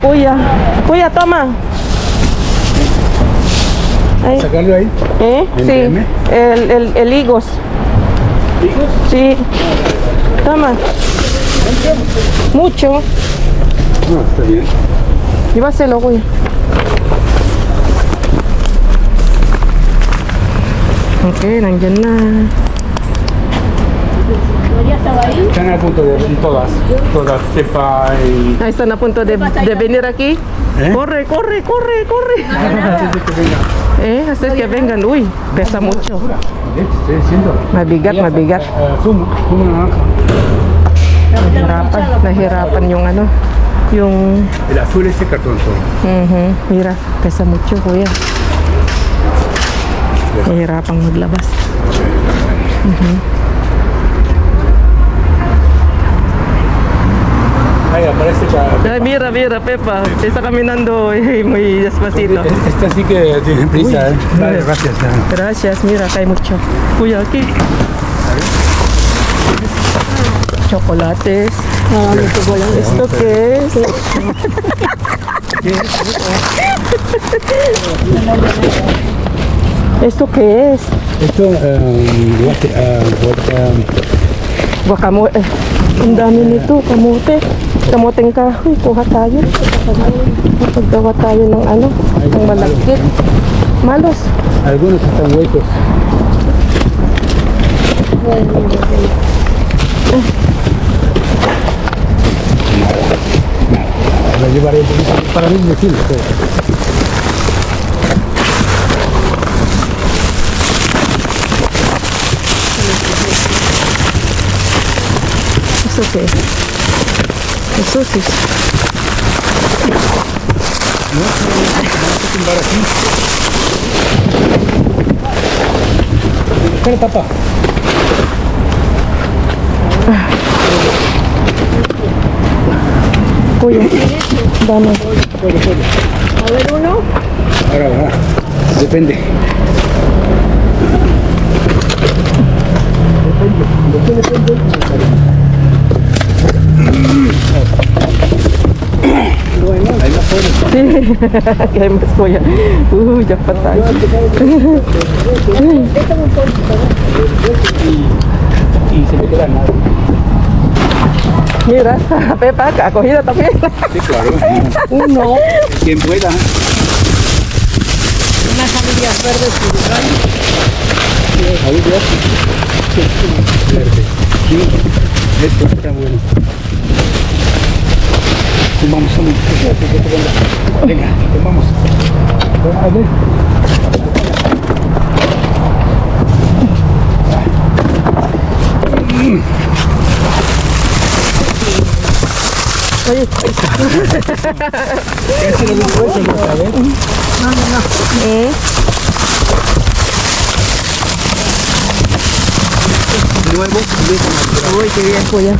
Kuya, kuya, toma. Ay. ¿Sacarlo ahí? Sí, el higos. ¿Higos? Sí. Toma. Mucho. No, está bien. Llévaselo, güey. Ok, nandiyan na. Están a punto de todas cepa y... Ahí están a punto de venir aquí. Corre, corre, corre, corre. Antes que vengan. Uy, pesa mucho. Estoy diciendo. Mabigat, mabigat. Zumo naranja. Nahirapan yung ano, yung... El azul ese cartón solo. Mira, pesa mucho, kuya. Nahirapang maglabas. Ahí aparece Ay, mira, mira, Pepa. Está caminando muy despacito. Esta sí que tiene prisa, Vale, gracias. Gracias, mira, acá hay mucho. Kuya, aquí. Chocolates. ¿Esto qué es? ¿Esto qué es? Esto, Guacamole. Ang dami nito, kamote. Kamoteng kahoy, kuha tayo. Paggawa tayo ng ano, ng malagkit. Malos. algunos están huecos. Lo llevaré un poquito para mí me sirve. ¿Eso qué es? Eso sí. No sé tumbar aquí. Espera, papá. Kuya, dame. A ver, uno. Ahora va. Depende. Bueno, ahí la pones. Sí, hay más kuya. Ya pa tayo. Y se me queda nada. Mira, Pepa, acogida también. Sí, claro. Uno. Quien pueda. Unas semillas verdes y Ahí ya. Verde. Sí. Esto está bueno. Vamos, vamos. Venga, vamos. A ver. Oye, Este lo mismo es otra vez. Nuevo. Uy, qué bien, kuya.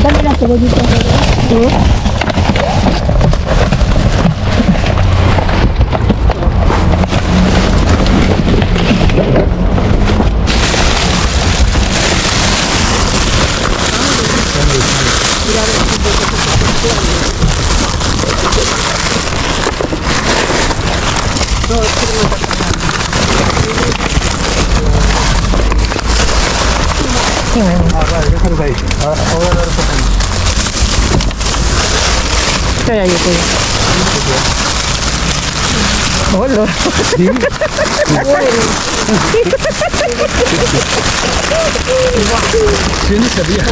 dame la cebollita. Vale, déjalo ahí. Ahora lo tocamos. Kaya yun, kuya. Hola. Sí. Sí, no sabía.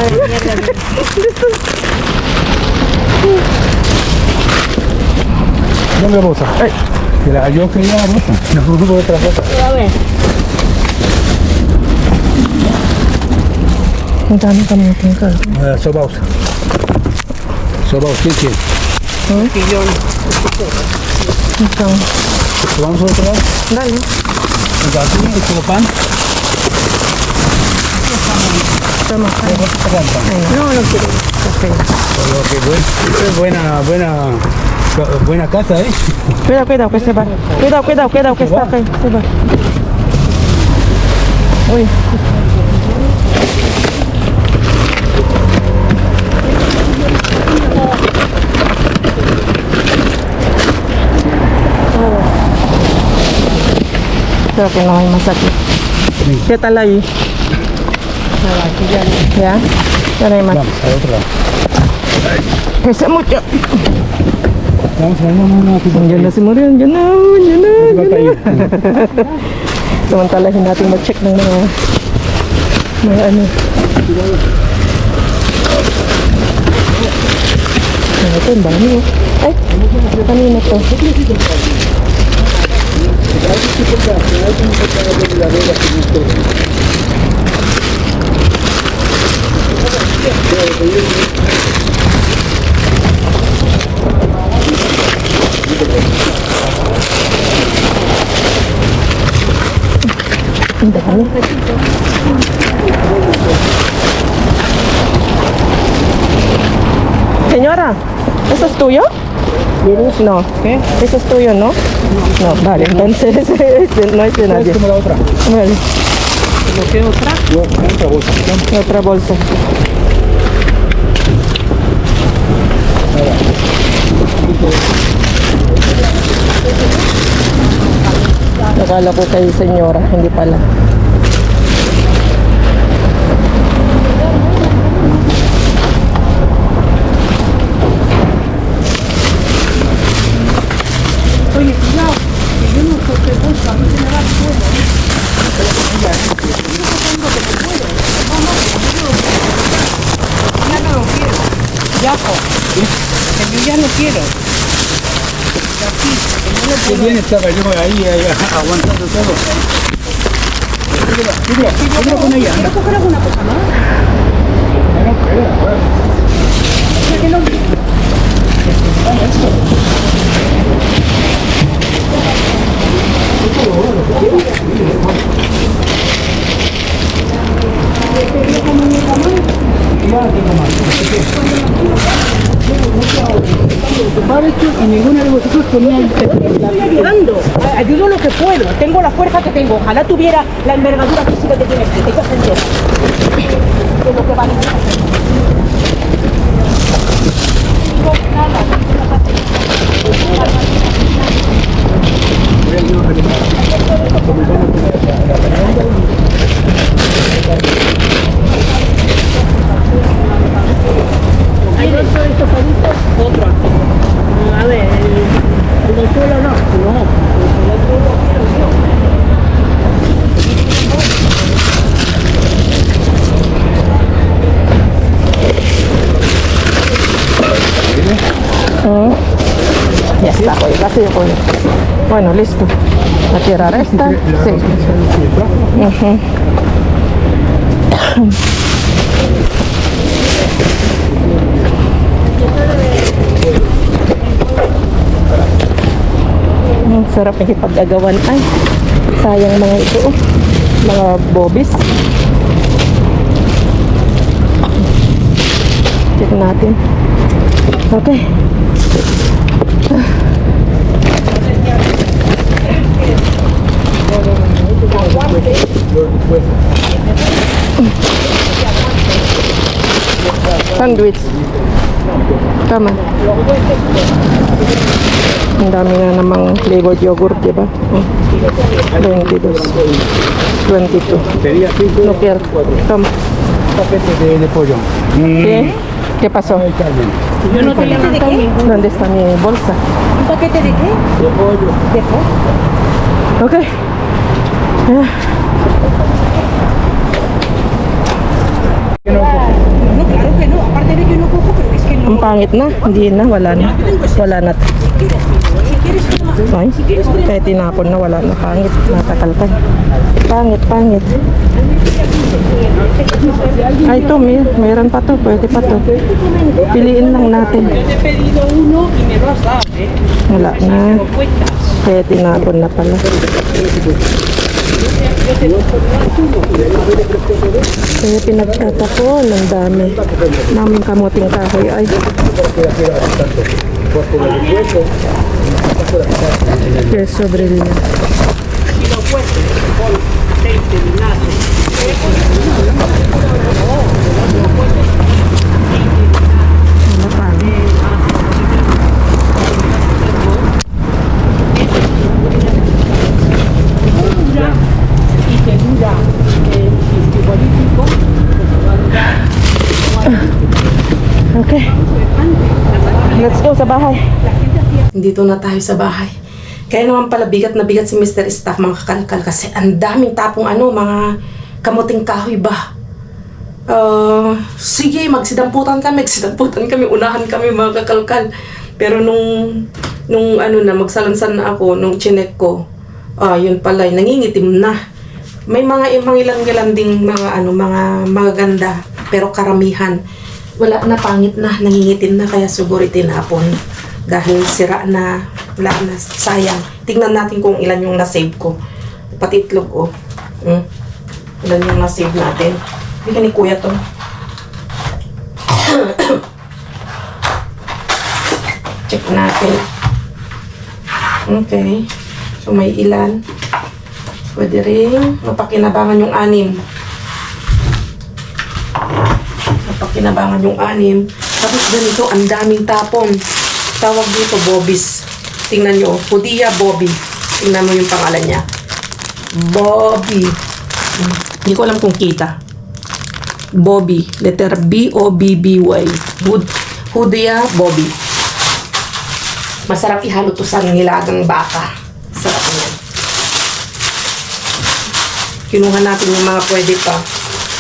Dame la bolsa. Yo quería la bolsa. No hubo otra bolsa. A ver. Ang dami kamuting ka. Sobaos. Sobaos, ¿quién? Ikaw. Vamos otra vez. Dale. El gato, el pan. Tama ka. No, no quiero. Okay. Buena casa, ¿eh? Cuidado, cuidado, que se va. Cuidado, que está aquí. Se va. Uy. Sarap yun naman masakit. Kaya talay. Ya? Yan ay mas. Vamos, al otro lado. Pesa mucho. Vamos, vamos. Diyan na si Marian. Diyan na. Diyan na. Ba't tayo? Samantalahin natin mag-check ng mga ano. Ano ito? Ang dami oh. Ay! Kanina to. Ang dami. Señora, ¿eso es tuyo? No. ¿Qué? ¿Eso es tuyo, no? No, vale, entonces no es de nadie. Como la otra. Vale, ¿Qué otra? Yo, otra bolsa. otra bolsa. Akala ko kay senyora, hindi pala. Oye, cuidado, que yo no soy de bolsa, a mí se me va el suelo. Yo tengo que me puedo. Ya no lo quiero. Ya, que yo ya no quiero. Y así, que no lo ¿Qué puedo. viene? Estaba yo ahí aguantando todo. Síguela con ella. ¿Quiero coger alguna cosa más? No puede, bueno. Ya que no. Y ninguna de vosotros ponía el Estoy ayudando, ayudo lo que puedo, tengo la fuerza que tengo, ojalá tuviera la envergadura física que tiene este, que entera. Que es lo que vale. Hay otro de estos palitos, otro aquí. A ver, el suelo no, no, el suelo quiero yo. Ya está, pues, casi ya puedo. Bueno, listo. A tirar esta. Sí. Ujú. Ang sarap nakipag-agawan. Ay, sayang mga ito. Oh. Mga bobis. Check natin. Okay. Sandwich. Tama. Ang dami na namang flavored yogurt, diba? Oh. 22. 22. Pedía 5 No quiero. Toma. paquetes de pollo. ¿Qué? ¿Qué pasó? Ay, Carmen. Yo no tenía nada. ¿Dónde está mi bolsa? ¿Un paquete de qué? De pollo. De pollo. Ok. ¿Qué no cojo? No, claro que no. Aparte de que no cojo, pero es que no. Ang pangit na. Hindi na. Wala na. Wala na. Si quieres, toma. Ay, kaya tinapon na. Wala na. Pangit. Natakalkan. Pangit, pangit. Ay, ito. Mayroon pa to. Pwede pa to. Piliin lang natin. Yo te he pedido uno y me lo has dado, ¿eh? Wala na. Lo cuentas. Kaya tinapon na pala. Kaya pinagtatapon. Ang dami. Naming kamuting kahoy. Ay. Queso brillo. Y lo cuentas con aceite, vinagre. Okay. Let's go sa bahay. Dito na tayo sa bahay. Kaya naman pala bigat na bigat si Mr. Staff mga kakalkal kasi ang daming tapong mga kamuting kahoy ba. Sige, magsidamputan kami, unahan kami mga kakalkal. Pero nung magsalansan na ako, nung chinek ko, yun pala, nangingitim na. May mga ilang ding mga magaganda, pero karamihan wala na, pangit na, nangingitim na, kaya siguro itinapon dahil sira na, wala na, sayang. Tingnan natin kung ilan yung na-save ko, pati itlog ilan yung na-save natin. Bigyan ni kuya to. Check natin. Okay, so may ilan, pwede rin mapakinabangan yung 6. Napakinabangan yung 6. Tapos ganito, ang daming tapon. Tawag dito, Bobbies. Tingnan nyo, Hudia Bobby. Tingnan mo yung pangalan niya. Bobby. Hindi ko alam kung kita. Bobby. Letter B-O-B-B-Y. Hudia Bobby. Masarap ihalo to sa nilagang baka. Sarap niyan. Kinuha natin yung mga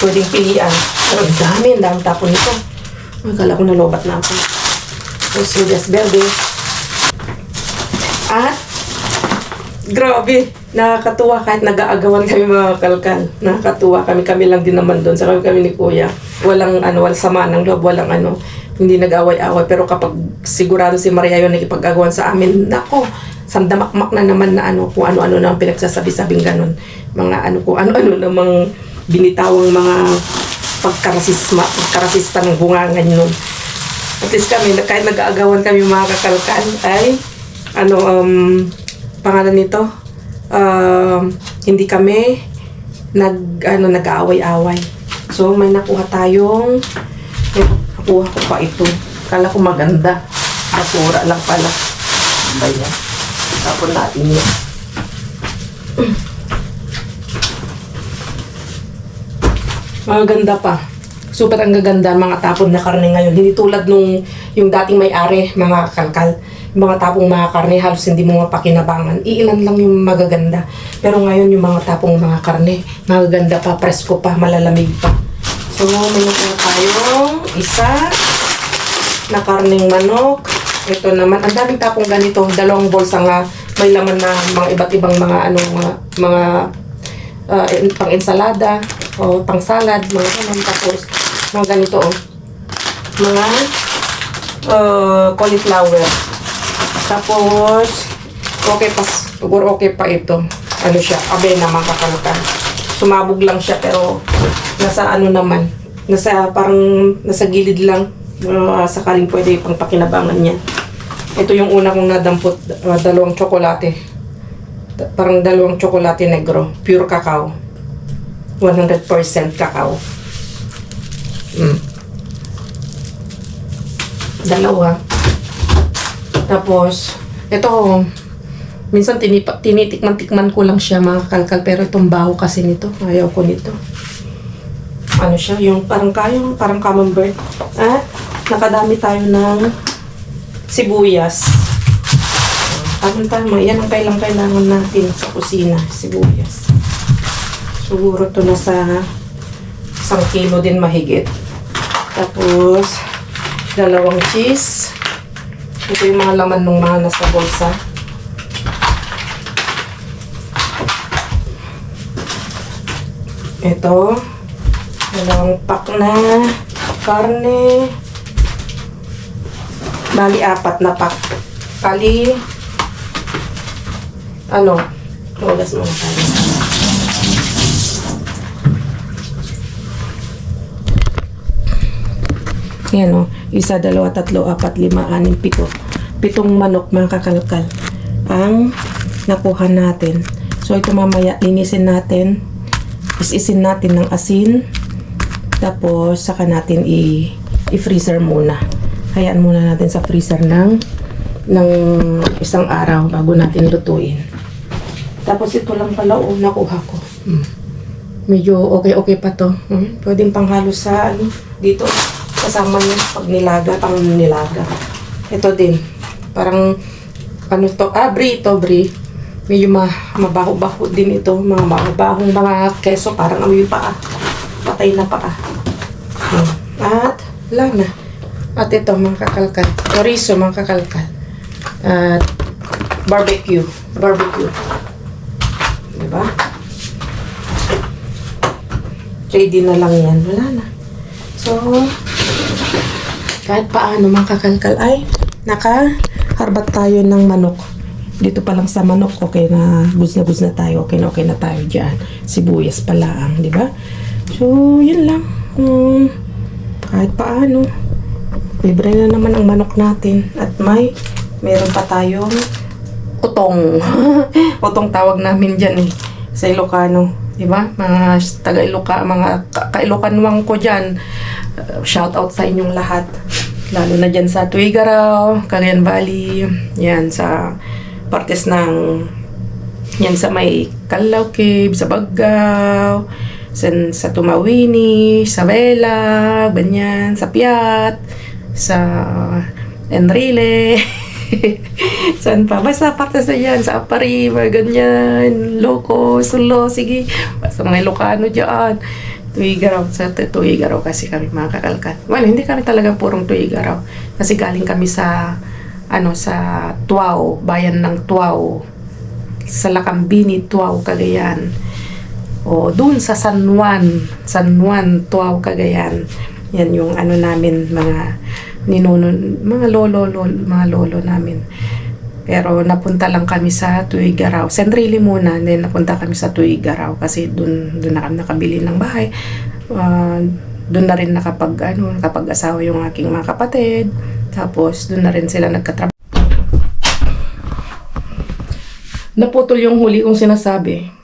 pwedeng pilian. Pero ang dami tapon nito. Akala ko nalobat na ako. So, just verde. At, grabe, nakakatuwa kahit nag-aagawan kami mga kalkal. Nakakatuwa kami lang din naman doon. Sa kami ni kuya. Walang sama ng loob, hindi nag-away-away. Pero kapag sigurado si Maria yun nakipag-agawan sa amin, nako, sandamakmak na naman na kung ano-ano na pinagsasabi-sabing ganun. Mga kung ano-ano namang binitawang mga pagkarasista ng bungangan nun. At least kami, kahit nag-aagawan kami mga kakalkan, ay, pangalan nito, hindi kami nag-aaway-away. So, may nakuha tayong, nakuha ko pa ito. Kala ko maganda. Basura lang pala. Bayan. Tapon natin yun. Maganda pa. Super ang gaganda mga tapon na karne ngayon. Hindi tulad nung yung dating may-ari, mga kalkal. Yung mga tapong mga karne, halos hindi mo mapakinabangan. Iilan lang yung magaganda. Pero ngayon yung mga tapong mga karne, magaganda pa, presko pa, malalamig pa. So, may nakuha tayong isa na karneng manok. Ito naman, ang daming tapong ganito, 2 bolsa nga, may laman na mga iba't ibang mga pang ensalada o pang salad, mga ganun. Tapos mga ganito mga cauliflower. Tapos siguro okay pa ito. Siya, avena mga kakalkan. Sumabog lang siya pero nasa nasa nasa gilid lang. Sakaling pwede pang pakinabangan niya. Ito yung una kong nadampot, 2 tsokolate. Parang 2 tsokolate negro, pure cacao. 100% cacao. 2. Tapos, ito, minsan tinitikman ko lang siya mga kalkal, pero itong baho kasi nito, ayaw ko nito. Siya, yung parang camembert. At nakadami tayo ng sibuyas. Yan ang kailangan natin sa kusina, sibuyas. Siguro to nasa 1 kilo din mahigit. Tapos 2 cheese. Ito yung mga laman ng mga nasa bolsa. Ito 2 pack na karne. Bali 4 na pack. Kali hugas muna tayo. Yan 1, 2, 3, 4, 5, 6, 7. 7 manok mga kakalkal ang nakuha natin. So ito mamaya linisin natin. Isisin natin ng asin. Tapos saka natin i-freezer muna. Hayaan muna natin sa freezer ng 1 araw bago natin lutuin. Tapos ito lang pala nakuha ko. Medyo okay pa to. Pwedeng panghalo sa dito sa kasama niya pag nilaga, pang nilaga. Ito din. Parang, ano to? Brie ito, brie. Medyo mabaho-baho din ito. Mga mabahong mga keso. Parang amoy paa. Patay na paa. At, wala na. At ito, mga kakalkal. Chorizo, mga kakalkal. At, barbecue. Barbecue. Diba? Ready na lang yan. Wala na. So, kahit paano mga kakalkal ay nakaharbat tayo ng manok. Dito pa lang sa manok, okay na, goods na tayo. Okay na tayo dyan. Sibuyas pala ang, di ba? So, yun lang. Kahit paano. Libre na naman ang manok natin. At meron pa tayong utong. Utong tawag namin dyan eh. Sa Ilocano. Diba? Mga taga-Iloca, mga ka-Ilocanwang ko dyan. Shout out sa inyong lahat. Lalo na dyan sa Tuigaraw, Cagayan Valley. Yan sa partes ng yan sa may Calao Cave, sa Baggao, sa Tumawini, sa Vela, ganyan, sa Piat, sa Enrile. Saan pa? Basta partes na yan. Sa Upper River, ganyan. Loco, Sulo, sige. Basta mga Ilocano dyan. Tuigaraw. Sa Tuigaraw kasi kami mga kakalkal. Well, hindi kami talaga purong Tuigaraw. Kasi galing kami sa sa Tuao, bayan ng Tuao. Sa Lacambini, Tuao, Cagayan. O doon sa San Juan, Tuao, Cagayan. Yan yung namin, mga lolo namin. Pero napunta lang kami sa Tuigaraw. Sa Enrile muna, then napunta kami sa Tuigaraw kasi doon na kami nakabili ng bahay. Doon na rin nakapag-asawa yung aking mga kapatid. Tapos doon na rin sila nagkatrabaho. Naputol yung huli kong sinasabi.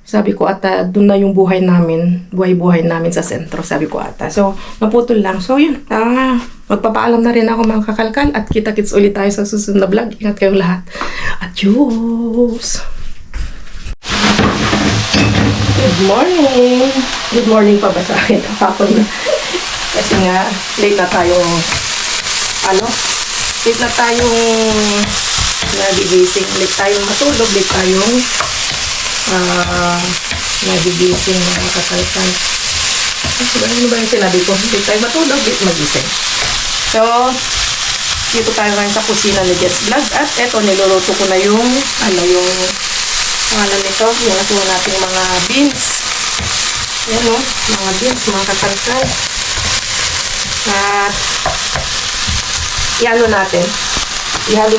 Sabi ko ata, doon na yung buhay namin sa sentro, sabi ko ata. So, naputol lang. So, yun. Magpapaalam na rin ako mga kakalkal at kita-kits ulit tayo sa susunod na vlog. Ingat kayong lahat. Adios! Good morning! Good morning pa ba sa akin? Hapon na. Kasi nga, late na tayong nagigising. Late tayong matulog. Late tayong nagigising mga kakalkal. Ano ba yung sinabi ko? Hindi tayo matulog, hindi magising. So, dito tayo ngayon sa kusina ni Jess Vlog. At eto, niluluto ko na yung pangalan nito, yung natuwa natin mga beans. Yan o, mga beans, mga kakalkal. At ihalo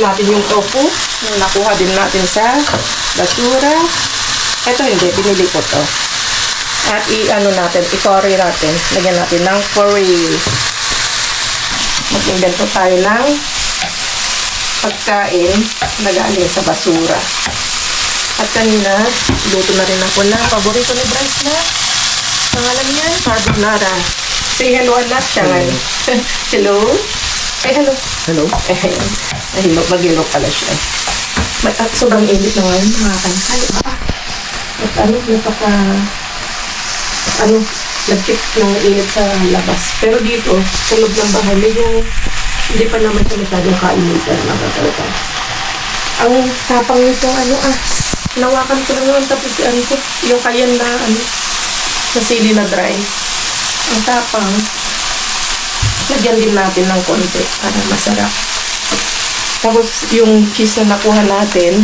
natin yung tofu. Yung nakuha din natin sa basura. Ito hindi, binili ko to. At i-curry natin. Lagyan natin ng curry. Mag-invento tayo ng pagkain na galing sa basura. At kanina, luto na rin ako ng paborito ni Bryce na pangalan niya, carbonara. Say hello anak siya ngayon. Hello? Ay, hello. Hello. Hello, mag-hello pala siya. Sobrang init na ngayon, mga kankay. At nag-check ng init sa labas. Pero dito, sa loob ng bahay, medyo hindi pa naman siya masyadong kainitan, mga kakalkal. Ang tapang nito, nawakan ko lang tapos yung kayan na, sa sili na dry. Ang tapang, lagyan din natin ng konti para masarap. Tapos, yung cheese na nakuha natin,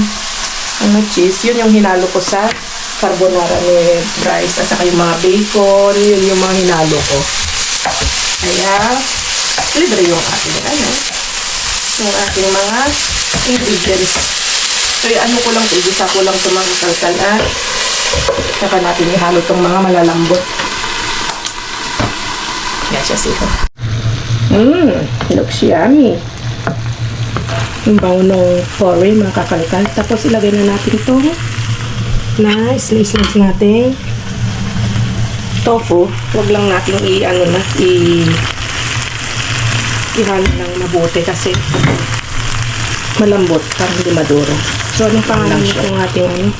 cheese, yun yung hinalo ko sa carbonara ni Bryce at saka yung mga bacon, yun yung mga hinalo ko. Kaya, libre yung ating yung ating mga ingredients. So, ko lang, igisa ko lang itong mga kalkal at saka natin ihalo itong mga malalambot. Yan siya siya. Looks yummy. Yung bango ng curry, mga kakalkal. Tapos, ilagay na natin ito. Slice natin tofu. Huwag lang natin ihalo lang mabuti kasi malambot para hindi maduro. So, anong pangalan nitong ating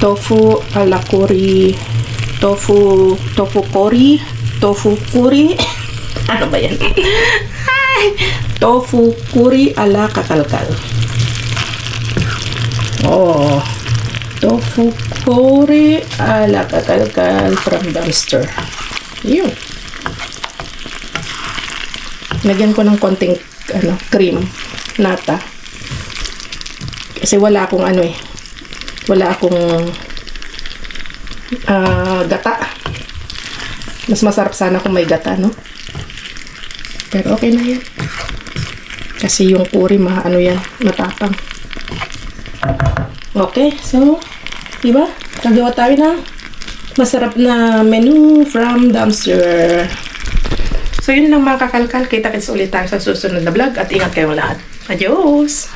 tofu ala curry, tofu curry, tofu curry. Ano ba yan? Ay, tofu curry ala kakalkal. Oh, tofu curry ala kakalkal from dumpster. Yun. Lagyan ko ng konting cream, nata. Kasi wala akong wala akong gata. Mas masarap sana kung may gata, no? Pero okay na yan. Kasi yung curry, yan, matapang. Okay, so, diba? Nagawa tayo ng masarap na menu from dumpster. So, yun lang mga kakalkal. Kita-kits ulit tayo sa susunod na vlog at ingat kayong lahat. Adios!